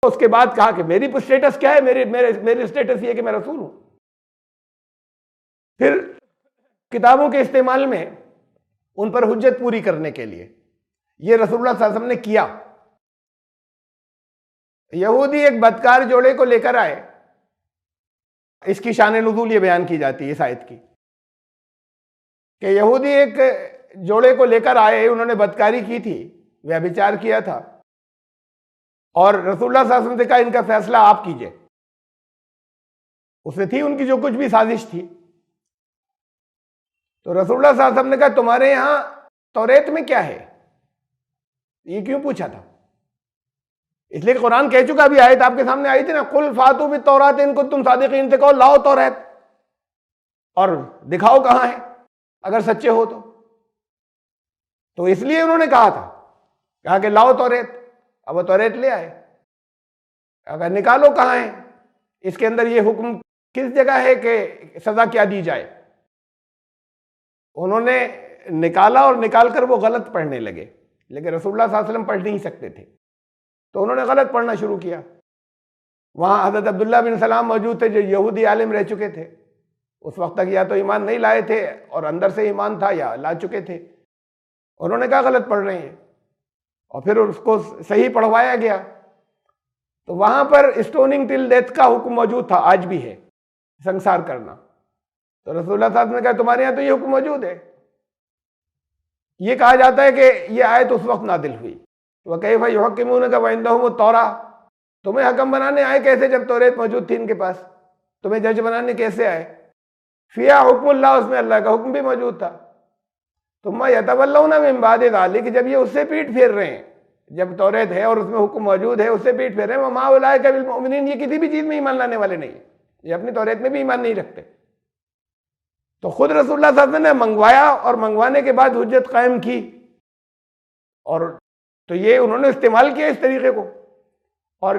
اس کے بعد کہا کہ میری اسٹیٹس کیا ہے، میرے اسٹیٹس یہ ہے کہ میں رسول ہوں۔ پھر کتابوں کے استعمال میں ان پر حجت پوری کرنے کے لیے یہ رسول اللہ صلی اللہ علیہ وسلم نے کیا۔ یہودی ایک بدکار جوڑے کو لے کر آئے، اس کی شان نزول یہ بیان کی جاتی ہے اس آیت کی، کہ یہودی ایک جوڑے کو لے کر آئے، انہوں نے بدکاری کی تھی، ویبچار کیا تھا، اور رسول اللہ صلی اللہ علیہ وسلم سے کہا ان کا فیصلہ آپ کیجئے۔ اس میں تھی ان کی جو کچھ بھی سازش تھی، تو رسول اللہ صلی اللہ علیہ وسلم نے کہا تمہارے یہاں توریت میں کیا ہے؟ یہ کیوں پوچھا تھا؟ اس لیے کہ قرآن کہہ چکا، بھی آیت آپ کے سامنے آئی تھی نا، قل فاتوا بالتوراۃ ان کنتم صادقین، سے کہو لاؤ توریت اور دکھاؤ کہاں ہے اگر سچے ہو تو اس لیے انہوں نے کہا کہ لاؤ توریت۔ اب وہ توریت لے آئے، اگر نکالو کہاں ہے، اس کے اندر یہ حکم کس جگہ ہے کہ سزا کیا دی جائے۔ انہوں نے نکالا اور نکال کر وہ غلط پڑھنے لگے، لیکن رسول اللہ صلی اللہ علیہ وسلم پڑھ نہیں سکتے تھے، تو انہوں نے غلط پڑھنا شروع کیا۔ وہاں حضرت عبداللہ بن سلام موجود تھے جو یہودی عالم رہ چکے تھے، اس وقت تک یا تو ایمان نہیں لائے تھے اور اندر سے ایمان تھا، یا لا چکے تھے۔ انہوں نے کہا غلط پڑھ رہے ہیں، اور پھر اس کو صحیح پڑھوایا گیا۔ تو وہاں پر اسٹوننگ ٹل ڈیتھ کا حکم موجود تھا، آج بھی ہے، سنسار کرنا۔ تو رسول اللہ صلی اللہ علیہ وسلم نے کہا تمہارے یہاں تو یہ حکم موجود ہے۔ یہ کہا جاتا ہے کہ یہ آیت اس وقت نازل ہوئی، وَكَيْفَ يُحَكِّمُونَكَ وَعِندَهُمُ التَّوْرَاةُ، تمہیں حکم بنانے آئے کیسے جب توریت موجود تھی ان کے پاس، تمہیں جج بنانے کیسے آئے؟ فِيهَا حُکْمُ اللَّهِ، اس میں اللہ کا حکم بھی موجود تھا۔ ثُمَّ يَتَوَلَّوْنَ مِن بَعْدِ ذَلِكَ، جب یہ اس سے پیٹ پھیر رہے ہیں، جب توریت ہے اور اس میں حکم موجود ہے، اس سے پیٹ پھیر رہے ہیں، وَمَا أُولَٰئِكَ بِالْمُؤْمِنِينَ، یہ کسی بھی چیز میں ایمان لانے والے نہیں، یہ اپنی توریت میں بھی ایمان نہیں رکھتے۔ تو خود رسول اللہ صلی اللہ علیہ وسلم نے منگوایا، اور منگوانے کے بعد حجت قائم کی، اور تو یہ انہوں نے استعمال کیا اس طریقے کو۔ اور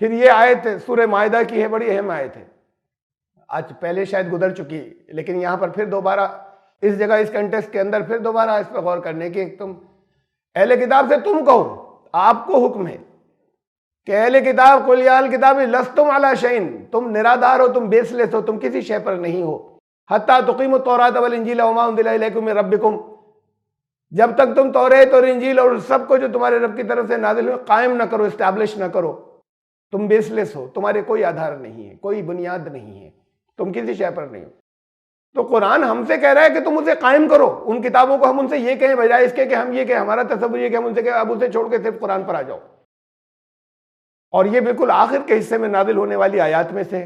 پھر یہ آیت سورہ مائدہ کی ہے، بڑی اہم آیت ہے، آج پہلے شاید گزر چکی، لیکن یہاں پر پھر دوبارہ اس جگہ اس کنٹیکسٹ کے اندر پھر دوبارہ اس پر غور کرنے کی، تم اہل کتاب سے تم کہو، آپ کو حکم ہے کہ اہل کتاب قل یا اہل کتاب لستم علی شیء، تم نرادار ہو، تم بیس لیس ہو، تم کسی شے پر نہیں ہو، حتی تقیموا التوراۃ والانجیل وما انزل الیکم من ربکم، جب تک تم توریت اور انجیل اور سب کو جو تمہارے رب کی طرف سے نازل ہوئے قائم نہ کرو، اسٹیبلش نہ کرو، تم بیس لیس ہو، تمہارے کوئی آدھار نہیں ہے، کوئی بنیاد نہیں ہے، تم کسی شے پر نہیں ہو۔ تو قرآن ہم سے کہہ رہا ہے کہ تم اسے قائم کرو، ان کتابوں کو ہم ان سے یہ کہیں بجائے اس کے کہ ہم یہ کہ ہمارا تصور یہ کہ ہم ان سے کہیں اب اسے چھوڑ کے صرف قرآن پر آ جاؤ۔ اور یہ بالکل آخر کے حصے میں نازل ہونے والی آیات میں سے،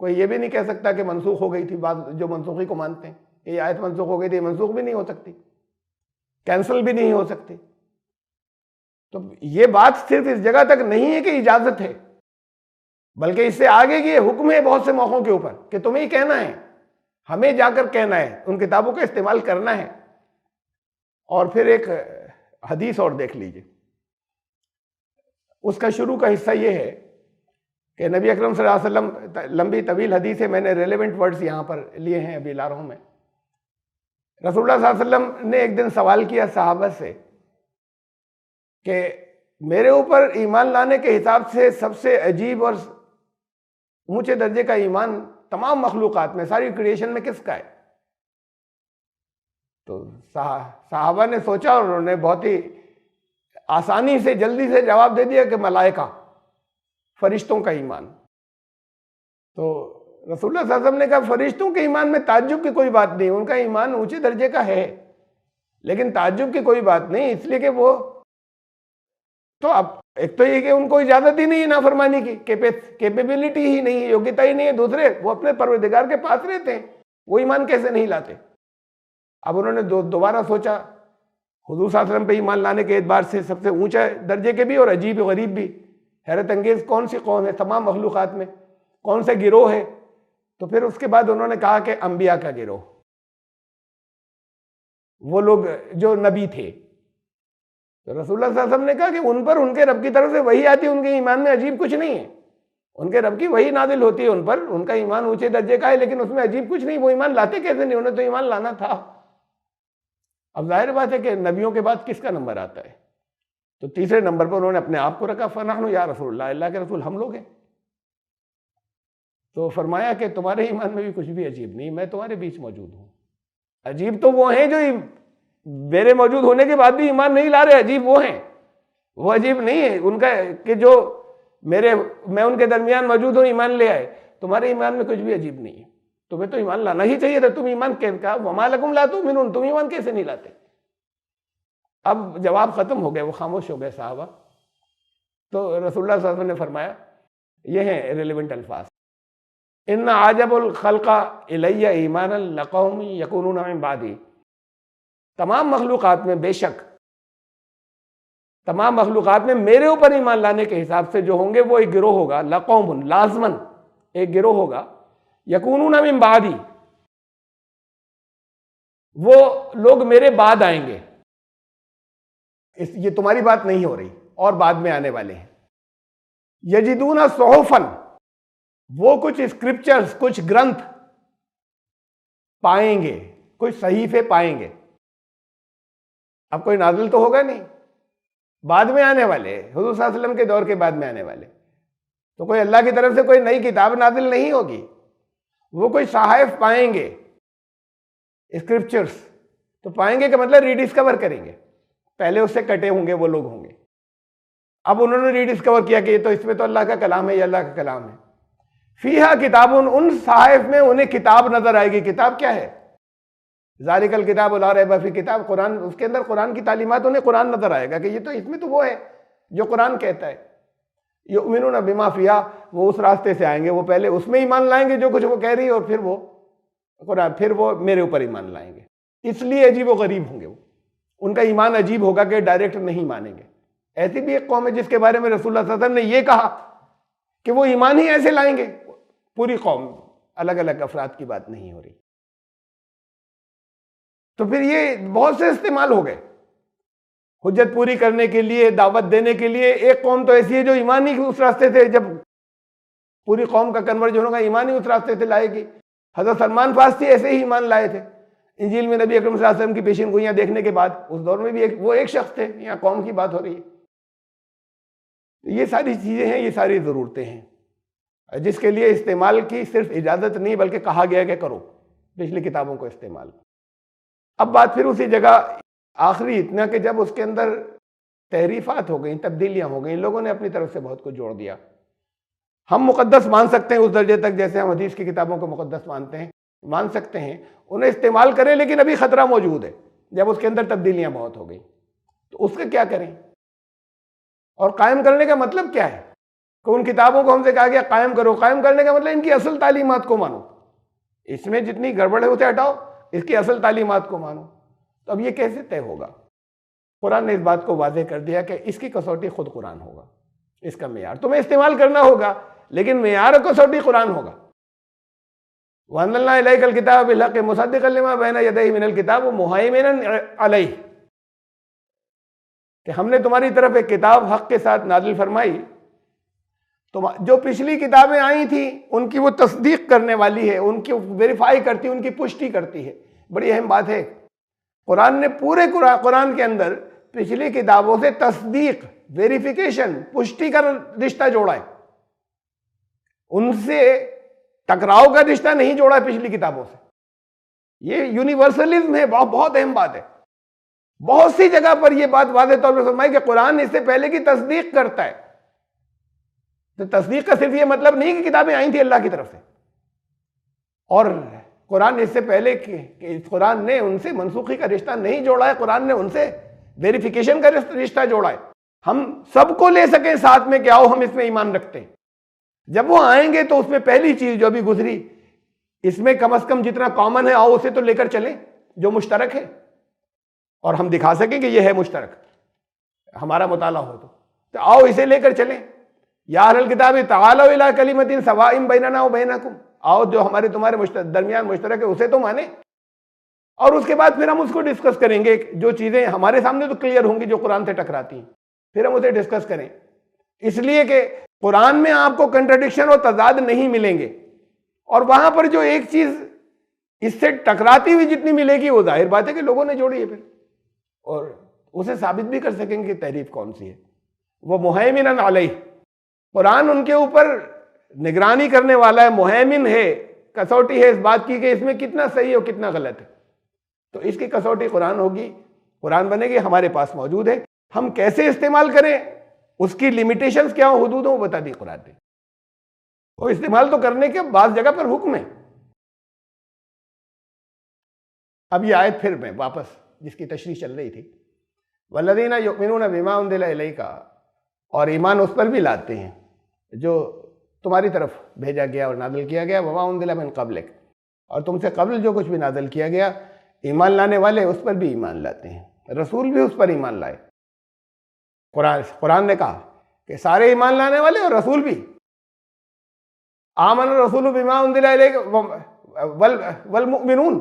کوئی یہ بھی نہیں کہہ سکتا کہ منسوخ ہو گئی تھی، بعض جو منسوخی کو مانتے ہیں یہ آیت منسوخ ہو گئی تھی، یہ منسوخ بھی نہیں ہو سکتی، کینسل بھی نہیں ہو سکتی۔ تو یہ بات صرف اس جگہ تک نہیں ہے کہ اجازت ہے، بلکہ اس سے آگے کی حکم ہے بہت سے موقعوں کے اوپر کہ تمہیں ہی کہنا ہے، ہمیں جا کر کہنا ہے، ان کتابوں کا استعمال کرنا ہے۔ اور پھر ایک حدیث اور دیکھ لیجئے، اس کا شروع کا حصہ یہ ہے کہ نبی اکرم صلی اللہ علیہ وسلم، لمبی طویل حدیث ہے، میں نے ریلیونٹ ورڈز یہاں پر لیے ہیں ابھی لا رہا ہوں میں۔ رسول اللہ صلی اللہ علیہ وسلم نے ایک دن سوال کیا صحابہ سے کہ میرے اوپر ایمان لانے کے حساب سے سب سے عجیب اور اونچے درجے کا ایمان تمام مخلوقات میں، ساری کریشن میں کس کا ہے؟ تو صحابہ نے سوچا اور انہوں نے بہت ہی آسانی سے جلدی سے جواب دے دیا کہ ملائکہ، فرشتوں کا ایمان۔ تو رسول اللہ صلی اللہ علیہ وسلم نے کہا فرشتوں کے ایمان میں تعجب کی کوئی بات نہیں، ان کا ایمان اونچے درجے کا ہے، لیکن تعجب کی کوئی بات نہیں، اس لیے کہ وہ تو اب ایک تو یہ کہ ان کو اجازت ہی نہیں ہے نافرمانی کی، کیپیبلٹی ہی نہیں ہے، یوگیتا ہی نہیں ہے، دوسرے وہ اپنے پروردگار کے پاس رہتے ہیں، وہ ایمان کیسے نہیں لاتے؟ اب انہوں نے دوبارہ سوچا، حضور صلی اللہ علیہ وسلم پہ ایمان لانے کے اعتبار سے سب سے اونچا درجے کے بھی اور عجیب و غریب بھی، حیرت انگیز کون سی قوم ہے تمام مخلوقات میں، کون سے گروہ ہے؟ تو پھر اس کے بعد انہوں نے کہا کہ انبیاء کا گروہ، وہ لوگ جو نبی تھے۔ تو رسول اللہ صلی اللہ علیہ وسلم نے کہا کہ ان پر ان کے رب کی طرف سے وحی آتی ہے، ان کے ایمان میں عجیب کچھ نہیں ہے، ان کے رب کی وحی نازل ہوتی ہے ان پر، ان کا ایمان اونچے درجے کا ہے، لیکن اس میں عجیب کچھ نہیں، وہ ایمان لاتے کیسے نہیں؟ انہیں تو ایمان لانا تھا۔ اب ظاہر بات ہے کہ نبیوں کے بعد کس کا نمبر آتا ہے؟ تو تیسرے نمبر پر انہوں نے اپنے آپ کو رکھا، فنحن یا رسول اللہ، اللہ کے رسول ہم لوگ ہیں۔ تو فرمایا کہ تمہارے ایمان میں بھی کچھ بھی عجیب نہیں، میں تمہارے بیچ موجود ہوں۔ عجیب تو وہ ہیں جو میرے موجود ہونے کے بعد بھی ایمان نہیں لا رہے، عجیب وہ ہیں، وہ عجیب نہیں ہے ان کا کہ جو میں ان کے درمیان موجود ہوں ایمان لے آئے۔ تمہارے ایمان میں کچھ بھی عجیب نہیں ہے، تمہیں تو ایمان لانا ہی چاہیے تھا، تم ایمان وما لکم لا تؤمنون، تم ایمان کیسے نہیں لاتے؟ اب جواب ختم ہو گئے، وہ خاموش ہو گئے صحابہ۔ تو رسول اللہ صلی اللہ علیہ وسلم نے فرمایا، یہ ہیں ریلیونٹ الفاظ، ان عجب الخلق الی ایمانا لقوم یکونون من بعدی، تمام مخلوقات میں، بے شک تمام مخلوقات میں میرے اوپر ایمان لانے کے حساب سے جو ہوں گے وہ ایک گروہ ہوگا، لقوم لازمن ایک گروہ ہوگا، یکونون من بعدی، وہ لوگ میرے بعد آئیں گے، یہ تمہاری بات نہیں ہو رہی، اور بعد میں آنے والے ہیں، یجدون صحفا، وہ کچھ اسکرپچرز، کچھ گرنتھ پائیں گے، کچھ صحیفے پائیں گے۔ اب کوئی نازل تو ہوگا نہیں، بعد میں آنے والے، حضور صلی اللہ علیہ وسلم کے دور کے بعد میں آنے والے، تو کوئی اللہ کی طرف سے کوئی نئی کتاب نازل نہیں ہوگی، وہ کوئی صحائف پائیں گے، اسکرپچرز تو پائیں گے، کہ مطلب ری ڈسکور کریں گے، پہلے اس سے کٹے ہوں گے وہ لوگ ہوں گے، اب انہوں نے ری ڈسکور کیا کہ یہ تو اس میں تو اللہ کا کلام ہے، یہ اللہ کا کلام ہے۔ فیہا کتاب، ان صحائف میں انہیں کتاب نظر آئے گی۔ کتاب کیا ہے؟ ذالک الکتاب لا ریب فیہ، کتاب قرآن، اس کے اندر قرآن کی تعلیمات، انہیں قرآن نظر آئے گا کہ یہ تو اس میں تو وہ ہے جو قرآن کہتا ہے۔ یؤمنون بما فیہا، وہ اس راستے سے آئیں گے، وہ پہلے اس میں ایمان لائیں گے جو کچھ وہ کہہ رہی ہے، اور پھر وہ قرآن، پھر وہ میرے اوپر ایمان لائیں گے۔ اس لیے عجیب و غریب ہوں گے وہ، ان کا ایمان عجیب ہوگا کہ ڈائریکٹ نہیں مانیں گے۔ ایسی بھی ایک قوم ہے جس کے بارے میں رسول اللہ صلی اللہ علیہ وسلم نے یہ کہا کہ وہ ایمان ہی ایسے لائیں گے، پوری قوم، الگ الگ افراد کی بات نہیں ہو رہی۔ تو پھر یہ بہت سے استعمال ہو گئے حجت پوری کرنے کے لیے، دعوت دینے کے لیے۔ ایک قوم تو ایسی ہے جو ایمان ہی اس راستے سے، جب پوری قوم کا کنورژن ہوگا ایمان ہی اس راستے سے لائے گی۔ حضرت سلمان فارسی ایسے ہی ایمان لائے تھے، انجیل میں نبی اکرم صلی اللہ علیہ وسلم کی پیشین گوئیاں دیکھنے کے بعد، اس دور میں بھی وہ ایک شخص تھے، یہاں قوم کی بات ہو رہی ہے۔ یہ ساری چیزیں ہیں، یہ ساری ضرورتیں ہیں جس کے لیے استعمال کی صرف اجازت نہیں بلکہ کہا گیا کہ کرو، پچھلی کتابوں کو استعمال۔ اب بات پھر اسی جگہ آخری اتنا کہ جب اس کے اندر تحریفات ہو گئیں، تبدیلیاں ہو گئیں، لوگوں نے اپنی طرف سے بہت کچھ جوڑ دیا۔ ہم مقدس مان سکتے ہیں اس درجے تک جیسے ہم حدیث کی کتابوں کو مقدس مانتے ہیں، مان سکتے ہیں، انہیں استعمال کریں، لیکن ابھی خطرہ موجود ہے جب اس کے اندر تبدیلیاں بہت ہو گئیں تو اس کا کیا کریں؟ اور قائم کرنے کا مطلب کیا ہے کہ ان کتابوں کو ہم سے کہا گیا قائم کرو، قائم کرنے کا مطلب ان کی اصل تعلیمات کو مانو، اس میں جتنی گڑبڑ ہے اسے ہٹاؤ، اس کی اصل تعلیمات کو مانو۔ تو اب یہ کیسے طے ہوگا؟ قرآن نے اس بات کو واضح کر دیا کہ اس کی کسوٹی خود قرآن ہوگا، اس کا معیار تمہیں استعمال کرنا ہوگا، لیکن معیار کسوٹی قرآن ہوگا۔ وَأَنزَلْنَا إِلَيْكَ الْكِتَابَ بِالْحَقِّ مُصَدِّقًا لِمَا بَيْنَ يَدَيْهِ مِنَ الْكِتَابِ وَمُهَيْمِنًا عَلَيْهِ، کہ ہم نے تمہاری طرف ایک کتاب حق کے ساتھ نازل فرمائی، تو جو پچھلی کتابیں آئی تھیں ان کی وہ تصدیق کرنے والی ہے، ان کی ویریفائی کرتی ہے، ان کی پشٹی کرتی ہے۔ بڑی اہم بات ہے، قرآن نے پورے قرآن کے اندر پچھلی کتابوں سے تصدیق، ویریفیکیشن، پشٹی کا رشتہ جوڑا ہے، ان سے ٹکراؤ کا رشتہ نہیں جوڑا ہے پچھلی کتابوں سے۔ یہ یونیورسلزم ہے، بہت اہم بات ہے۔ بہت سی جگہ پر یہ بات واضح طور پر فرمائی کہ قرآن اس سے پہلے کی تصدیق کرتا ہے۔ تو تصدیق کا صرف یہ مطلب نہیں کہ کتابیں آئی تھیں اللہ کی طرف سے، اور قرآن اس سے پہلے کہ قرآن نے ان سے منسوخی کا رشتہ نہیں جوڑا ہے، قرآن نے ان سے ویریفیکیشن کا رشتہ جوڑا ہے۔ ہم سب کو لے سکیں ساتھ میں کہ آؤ ہم اس میں ایمان رکھتے ہیں۔ جب وہ آئیں گے تو اس میں پہلی چیز جو ابھی گزری، اس میں کم از کم جتنا کامن ہے آؤ اسے تو لے کر چلیں، جو مشترک ہے، اور ہم دکھا سکیں کہ یہ ہے مشترک، ہمارا مطالعہ ہو تو آؤ اسے لے کر چلیں۔ یا اہل الکتاب تعالوا الی کلمۃ سواء بیننا وبینکم، آؤ جو ہمارے تمہارے درمیان مشترک ہے اسے تو مانیں، اور اس کے بعد پھر ہم اس کو ڈسکس کریں گے۔ جو چیزیں ہمارے سامنے تو کلیئر ہوں گی جو قرآن سے ٹکراتی ہیں، پھر ہم اسے ڈسکس کریں، اس لیے کہ قرآن میں آپ کو کنٹرڈکشن اور تضاد نہیں ملیں گے، اور وہاں پر جو ایک چیز اس سے ٹکراتی ہوئی جتنی ملے گی وہ ظاہر بات ہے کہ لوگوں نے جوڑی ہے پھر، اور اسے ثابت بھی کر سکیں گے کہ تحریف کون سی ہے. وہ مہیمن علیہ، قرآن ان کے اوپر نگرانی کرنے والا ہے، مہیمن ہے، کسوٹی ہے اس بات کی کہ اس میں کتنا صحیح اور کتنا غلط ہے. تو اس کی کسوٹی قرآن ہوگی، قرآن بنے گی، ہمارے پاس موجود ہے. ہم کیسے استعمال کریں، اس کی لیمیٹیشنز کیا ہوں، حدود ہوں، وہ بتا دی قرآن نے. وہ استعمال تو کرنے کے بعض جگہ پر حکم ہے. اب یہ آیت پھر میں واپس جس کی تشریح چل رہی تھی، والذین یؤمنون بما انزل الیک، اور ایمان اس پر بھی لاتے ہیں جو تمہاری طرف بھیجا گیا اور نازل کیا گیا، وما انزل من قبلک، اور تم سے قبل جو کچھ بھی نازل کیا گیا، ایمان لانے والے اس پر بھی ایمان لاتے ہیں. رسول بھی اس پر ایمان لائے. قرآن نے کہا کہ سارے ایمان لانے والے اور رسول بھی. آمن الرسول بما انزل الیک والمؤمنون،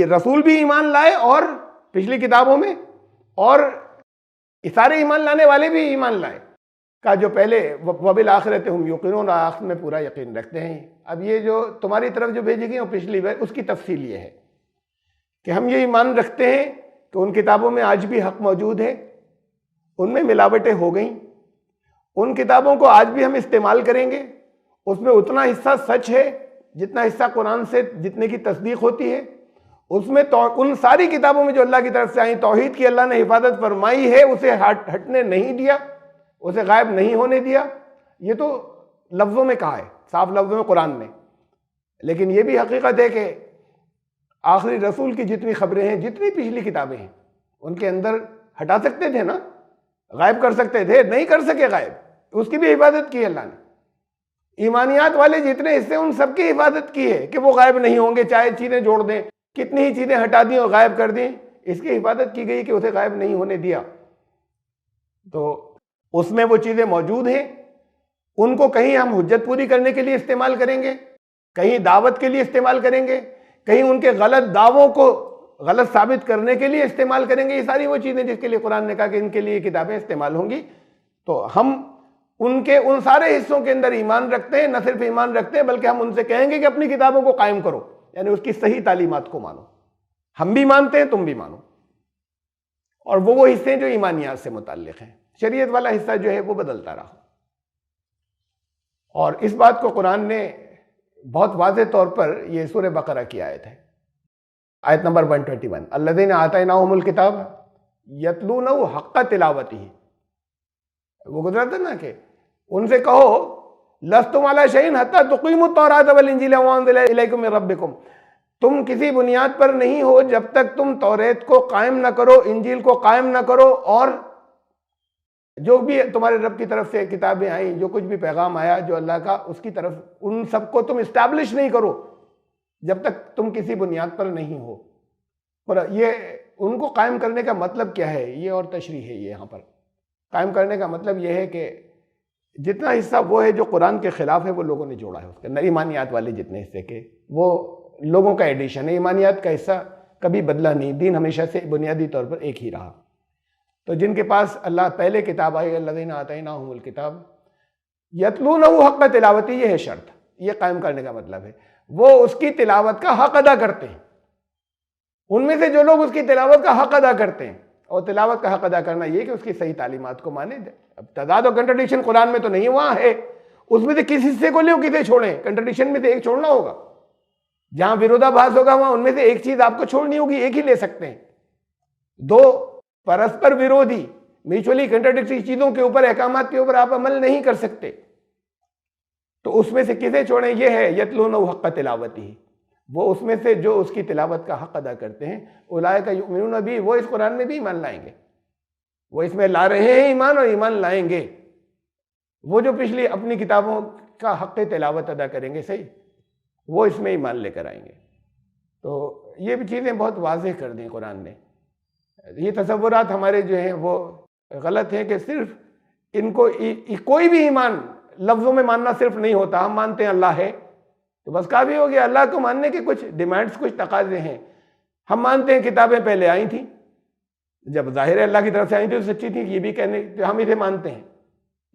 رسول بھی ایمان لائے اور پچھلی کتابوں میں، اور سارے ایمان لانے والے بھی ایمان لائے. کا جو پہلے وبالآخرۃ ہم یوقنون، آخر میں پورا یقین رکھتے ہیں. اب یہ جو تمہاری طرف جو بھیجی گئی اور پچھلی بار، اس کی تفصیل یہ ہے کہ ہم یہ ایمان رکھتے ہیں کہ ان کتابوں میں آج بھی حق موجود ہے، ان میں ملاوٹیں ہو گئیں، ان کتابوں کو آج بھی ہم استعمال کریں گے، اس میں اتنا حصہ سچ ہے جتنا حصہ قرآن سے جتنے کی تصدیق ہوتی ہے. اس میں ان ساری کتابوں میں جو اللہ کی طرف سے آئیں، توحید کی اللہ نے حفاظت فرمائی ہے، اسے ہٹنے نہیں دیا، اسے غائب نہیں ہونے دیا. یہ تو لفظوں میں کہا ہے، صاف لفظوں میں قرآن نے. لیکن یہ بھی حقیقت ہے کہ آخری رسول کی جتنی خبریں ہیں، جتنی پچھلی کتابیں ہیں، ان کے اندر ہٹا سکتے تھے نا، غائب کر سکتے تھے، نہیں کر سکے غائب. اس کی بھی حفاظت کی اللہ نے. ایمانیات والے جتنے حصے، ان سب کی حفاظت کی ہے کہ وہ غائب نہیں ہوں گے، چاہے چیزیں جوڑ دیں، کتنی ہی چیزیں ہٹا دیں اور غائب کر دیں، اس کی حفاظت کی گئی کہ اسے غائب نہیں ہونے دیا. تو اس میں وہ چیزیں موجود ہیں، ان کو کہیں ہم حجت پوری کرنے کے لیے استعمال کریں گے، کہیں دعوت کے لیے استعمال کریں گے، کہیں ان کے غلط دعووں کو غلط ثابت کرنے کے لیے استعمال کریں گے. یہ ساری وہ چیزیں جس کے لیے قرآن نے کہا کہ ان کے لیے کتابیں استعمال ہوں گی. تو ہم ان کے ان سارے حصوں کے اندر ایمان رکھتے ہیں. نہ صرف ایمان رکھتے ہیں بلکہ ہم ان سے کہیں گے کہ اپنی کتابوں کو قائم کرو، یعنی اس کی صحیح تعلیمات کو مانو. ہم بھی مانتے ہیں، تم بھی مانو. اور وہ حصے ہیں جو ایمانیات سے متعلق ہیں. شریعت والا حصہ جو ہے وہ بدلتا رہا. اور اس بات کو قرآن نے بہت واضح طور پر، یہ سورہ بقرہ کی آیت ہے، آیت نمبر 121، الذین آتیناہم الکتاب یتلونہ حق تلاوتہ. وہ گزرا تھا نا کہ ان سے کہو لستم علی شیء حتی تقیموا التوراۃ والانجیل وما انزل الیکم من ربکم، تم کسی بنیاد پر نہیں ہو جب تک تم توریت کو قائم نہ کرو، انجیل کو قائم نہ کرو، اور جو بھی تمہارے رب کی طرف سے کتابیں آئیں، جو کچھ بھی پیغام آیا جو اللہ کا، اس کی طرف ان سب کو تم اسٹیبلش نہیں کرو جب تک تم کسی بنیاد پر نہیں ہو. پر یہ ان کو قائم کرنے کا مطلب کیا ہے، یہ اور تشریح ہے. یہ یہاں پر قائم کرنے کا مطلب یہ ہے کہ جتنا حصہ وہ ہے جو قرآن کے خلاف ہے، وہ لوگوں نے جوڑا ہے اس کے اندر. ایمانیات والے جتنے حصے کے، وہ لوگوں کا ایڈیشن ہے. ایمانیات کا حصہ کبھی بدلا نہیں، دین ہمیشہ سے بنیادی طور پر ایک ہی رہا. تو جن کے پاس اللہ پہلے کتاب آئی، الذین آتیناہم الکتاب یتلونہ حق تلاوتی، یہ ہے شرط. یہ قائم کرنے کا مطلب ہے وہ اس کی تلاوت کا حق ادا کرتے ہیں. ان میں سے جو لوگ اس کی تلاوت کا حق ادا کرتے ہیں، اور تلاوت کا حق ادا کرنا یہ کہ اس کی صحیح تعلیمات کو مانے. اب تضاد اور کنٹرڈکشن قرآن میں تو نہیں، وہاں ہے. اس میں سے کس حصے کو لیں، کسے چھوڑیں؟ کنٹرڈکشن میں سے ایک چھوڑنا ہوگا. جہاں ورودہ بھاس ہوگا وہاں ان میں سے ایک چیز آپ کو چھوڑنی ہوگی، ایک ہی لے سکتے ہیں. دو پرسپر ویرودھی میوچولی کنٹرڈکٹری چیزوں کے اوپر، احکامات کے اوپر آپ عمل نہیں کر سکتے. تو اس میں سے کسے چھوڑیں؟ یہ ہے یتلونہ حق تلاوتہ، وہ اس میں سے جو اس کی تلاوت کا حق ادا کرتے ہیں. اولئک یؤمنون بہ، وہ اس قرآن میں بھی ایمان لائیں گے. وہ اس میں لا رہے ہیں ایمان، اور ایمان لائیں گے. وہ جو پچھلی اپنی کتابوں کا حق تلاوت ادا کریں گے، صحیح، وہ اس میں ایمان لے کر آئیں گے. تو یہ بھی چیزیں بہت واضح کر دیں قرآن نے. یہ تصورات ہمارے جو ہیں وہ غلط ہیں کہ صرف ان کو کوئی بھی ایمان لفظوں میں ماننا صرف نہیں ہوتا. ہم مانتے ہیں اللہ ہے تو بس کافی ہو گیا. اللہ کو ماننے کے کچھ ڈیمانڈز، کچھ تقاضے ہیں. ہم مانتے ہیں کتابیں پہلے آئی تھیں، جب ظاہر ہے اللہ کی طرف سے آئی تھی تو سچی تھی، یہ بھی کہنے ہم اسے مانتے ہیں.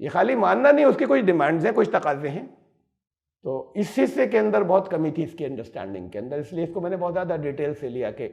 یہ خالی ماننا نہیں، اس کے کچھ ڈیمانڈز ہیں، کچھ تقاضے ہیں. تو اس حصے کے اندر بہت کمی تھی اس کی انڈرسٹینڈنگ کے اندر، اس لیے اس کو میں نے بہت زیادہ ڈیٹیل سے لیا کہ